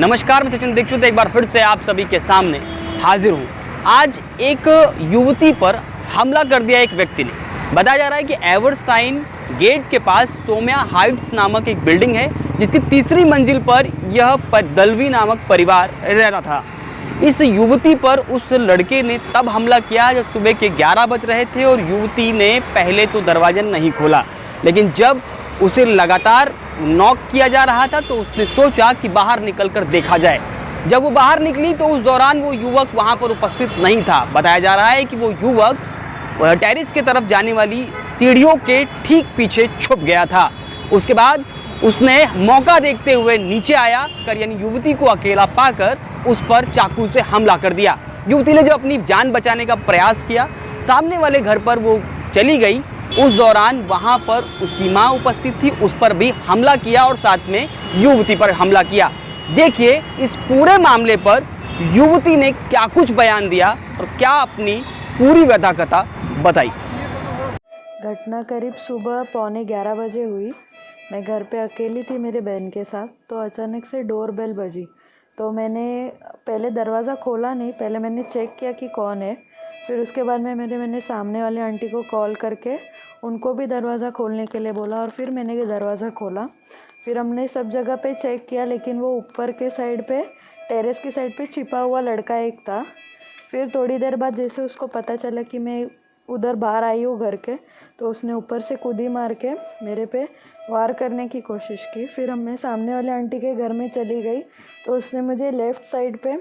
नमस्कार, मैं सचिन दीक्षित एक बार फिर से आप सभी के सामने हाजिर हूँ। आज एक युवती पर हमला कर दिया एक व्यक्ति ने। बताया जा रहा है कि एवरसाइन गेट के पास सोम्या हाइट्स नामक एक बिल्डिंग है, जिसकी तीसरी मंजिल पर यह दलवी नामक परिवार रहता था। इस युवती पर उस लड़के ने तब हमला किया जब सुबह के 11 बज रहे थे और युवती ने पहले तो दरवाज़ा नहीं खोला, लेकिन जब उसे लगातार नॉक किया जा रहा था तो उसने सोचा कि बाहर निकलकर देखा जाए। जब वो बाहर निकली तो उस दौरान वो युवक वहाँ पर उपस्थित नहीं था। बताया जा रहा है कि वो युवक टेरेस की तरफ जाने वाली सीढ़ियों के ठीक पीछे छुप गया था। उसके बाद उसने मौका देखते हुए नीचे आया कर यानी युवती को अकेला पाकर उस पर चाकू से हमला कर दिया। युवती ने जब अपनी जान बचाने का प्रयास किया, सामने वाले घर पर वो चली गई। उस दौरान वहां पर उसकी मां उपस्थित थी, उस पर भी हमला किया और साथ में युवती पर हमला किया। देखिए इस पूरे मामले पर युवती ने क्या कुछ बयान दिया और क्या अपनी पूरी व्यथा बताई। घटना करीब सुबह 11:15 बजे हुई। मैं घर पे अकेली थी मेरे बहन के साथ, तो अचानक से डोर बेल बजी। तो मैंने पहले दरवाज़ा खोला नहीं, पहले मैंने चेक किया कि कौन है। फिर उसके बाद मैंने सामने वाले आंटी को कॉल करके उनको भी दरवाज़ा खोलने के लिए बोला और फिर मैंने ये दरवाज़ा खोला। फिर हमने सब जगह पे चेक किया, लेकिन वो ऊपर के साइड पे टेरेस की साइड पे छिपा हुआ लड़का एक था। फिर थोड़ी देर बाद जैसे उसको पता चला कि मैं उधर बाहर आई हूँ घर के, तो उसने ऊपर से कूदी मार के मेरे पे वार करने की कोशिश की। फिर मैं सामने वाले आंटी के घर में चली गई तो उसने मुझे लेफ़्ट साइड पे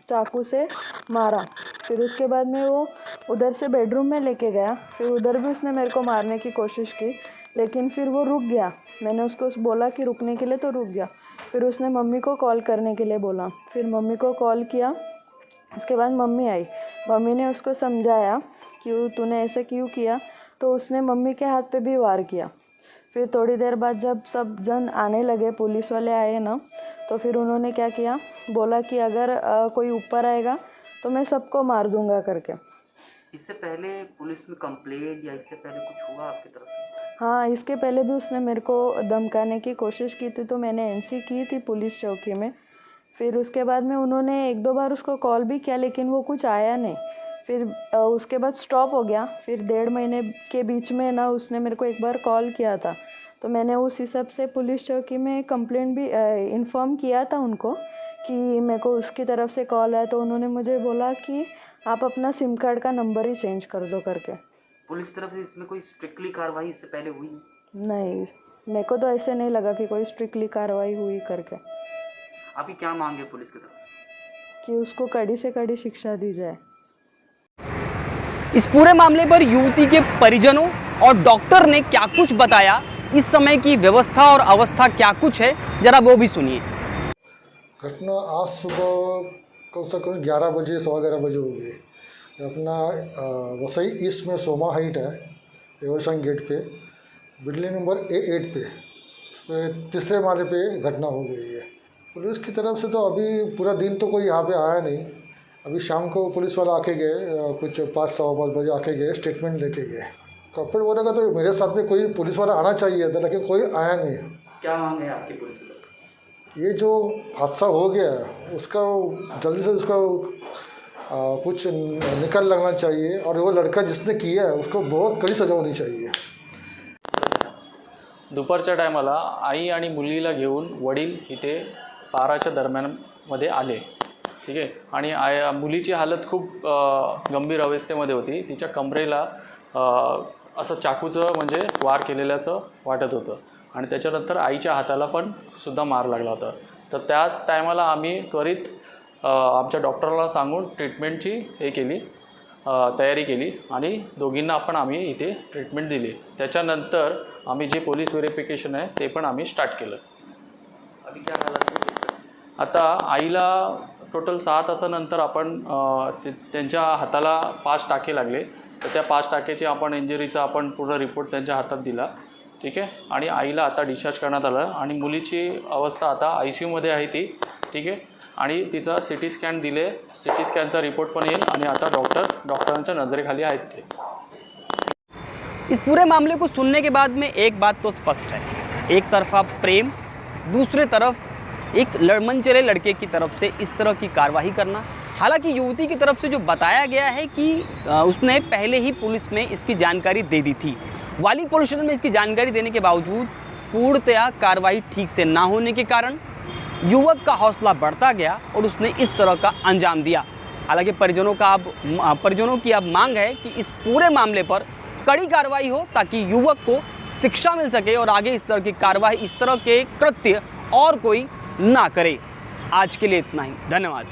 चाकू से मारा। फिर उसके बाद में वो उधर से बेडरूम में लेके गया। फिर उधर भी उसने मेरे को मारने की कोशिश की, लेकिन फिर वो रुक गया। मैंने उसको बोला कि रुकने के लिए, तो रुक गया। फिर उसने मम्मी को कॉल करने के लिए बोला। फिर मम्मी को कॉल किया। उसके बाद मम्मी आई। मम्मी ने उसको समझाया कि तूने ऐसे क्यों किया, तो उसने मम्मी के हाथ पे भी वार किया। फिर थोड़ी देर बाद जब सब जन आने लगे, पुलिस वाले आए ना, तो फिर उन्होंने क्या किया, बोला कि अगर कोई ऊपर आएगा तो मैं सबको मार दूंगा करके। इससे पहले पुलिस में कंप्लेंट या इससे पहले कुछ हुआ आपकी तरफ से? हाँ, इसके पहले भी उसने मेरे को धमकाने की कोशिश की थी, तो मैंने एनसी की थी पुलिस चौकी में। फिर उसके बाद में उन्होंने 1-2 बार उसको कॉल भी किया, लेकिन वो कुछ आया नहीं। फिर उसके बाद स्टॉप हो गया। फिर 1.5 महीने के बीच में ना उसने मेरे को एक बार कॉल किया था, तो मैंने उस हिसाब से पुलिस चौकी में कंप्लेंट भी इन्फॉर्म किया था उनको कि मेरे को उसकी तरफ से कॉल आया। तो उन्होंने मुझे बोला कि आप अपना सिम कार्ड का नंबर ही चेंज कर दो करके। पुलिस तरफ से इसमें कोई स्ट्रिक्टली कार्रवाई इससे पहले हुई? नहीं, मेरे को तो ऐसे नहीं लगा कि कोई स्ट्रिक्टली कार्रवाई हुई करके। आपकी क्या मांग है पुलिस की तरफ से? कि उसको कड़ी से कड़ी शिक्षा दी जाए। इस पूरे मामले पर युवती के परिजनों और डॉक्टर ने क्या कुछ बताया, इस समय की व्यवस्था और अवस्था क्या कुछ है, जरा वो भी सुनिए। घटना आज सुबह कम से कम 11 बजे 11:15 बजे हो गई। अपना वसई ईस्ट में सोमा हाइट है, एवरसाइन गेट पे, बिल्डिंग नंबर A8 पे, उस पर तीसरे माले पे घटना हो गई है। पुलिस की तरफ से तो अभी पूरा दिन तो कोई यहाँ पे आया नहीं। अभी शाम को पुलिस वाला आके गए, कुछ 5-5:15 बजे आके गए, स्टेटमेंट लेके गए। कपड़े बोले का तो मेरे साथ में कोई पुलिस वाला आना चाहिए था, लेकिन कोई आया नहीं। क्या मांग है आपकी पुलिस की तरफ? ये जो हादसा हो गया उसका जल्दी से उसका कुछ निकाल लगना चाहिए, और वो लड़का जिसने किया है उसको बहुत कड़ी सजा होनी चाहिए। दुपारच्या टायमाला आई आणि मुलीला घेऊन वडील इथे 12च्या दरम्यानमध्ये आले, ठीक आहे। आणि मुलीची हालत खूप गंभीर अवस्थेमध्ये होती। तिच्या कमरेला असं चाकूचं म्हणजे वार केलेल्याचं वाटत होतं आणि त्याच्यानंतर आईच्या हाताला पण सुद्धा मार लागला होता। तर त्या टायमाला आम्ही त्वरित आमच्या डॉक्टरला सांगून ट्रीटमेंटची तयारी केली आणि दोघींना आपण आम्ही इथे ट्रीटमेंट दिली। त्याच्यानंतर आम्ही जे पोलीस व्हेरिफिकेशन आहे ते पण आम्ही स्टार्ट केलं। अभी क्या हालत है? आता आईला टोटल 6 तासानंतर आपण त्यांच्या हाताला 5 टाके लागले, तर त्या 5 टाकेचे आपण इंजरीचा आपण पूर्ण रिपोर्ट त्यांच्या हातात दिला, ठीक आहे। आणि आईला आता डिस्चार्ज करण्यात आलं आणि मुलीची अवस्था आता ICUमध्ये आहे ती, ठीक आहे। आणि तिचा CT स्कॅन दिले, CT स्कॅनचा रिपोर्ट पण येईल आणि आता डॉक्टरांच्या नजरेखाली आहेत ते। इस पूरे मामले को सुनने के बाद में एक बात तो स्पष्ट है, एक तरफा प्रेम, दूसरे तरफ एक मनचले लड़के की तरफ से इस तरह की कार्रवाई करना। हालांकि युवती की तरफ से जो बताया गया है कि उसने पहले ही पुलिस में इसकी जानकारी दे दी थी। वाली पुलिस स्टेशन में इसकी जानकारी देने के बावजूद पूर्णतया कार्रवाई ठीक से ना होने के कारण युवक का हौसला बढ़ता गया और उसने इस तरह का अंजाम दिया। हालांकि परिजनों की अब मांग है कि इस पूरे मामले पर कड़ी कार्रवाई हो ताकि युवक को शिक्षा मिल सके और आगे इस तरह की कार्रवाई, इस तरह के कृत्य और कोई ना करे। आज के लिए इतना ही, धन्यवाद।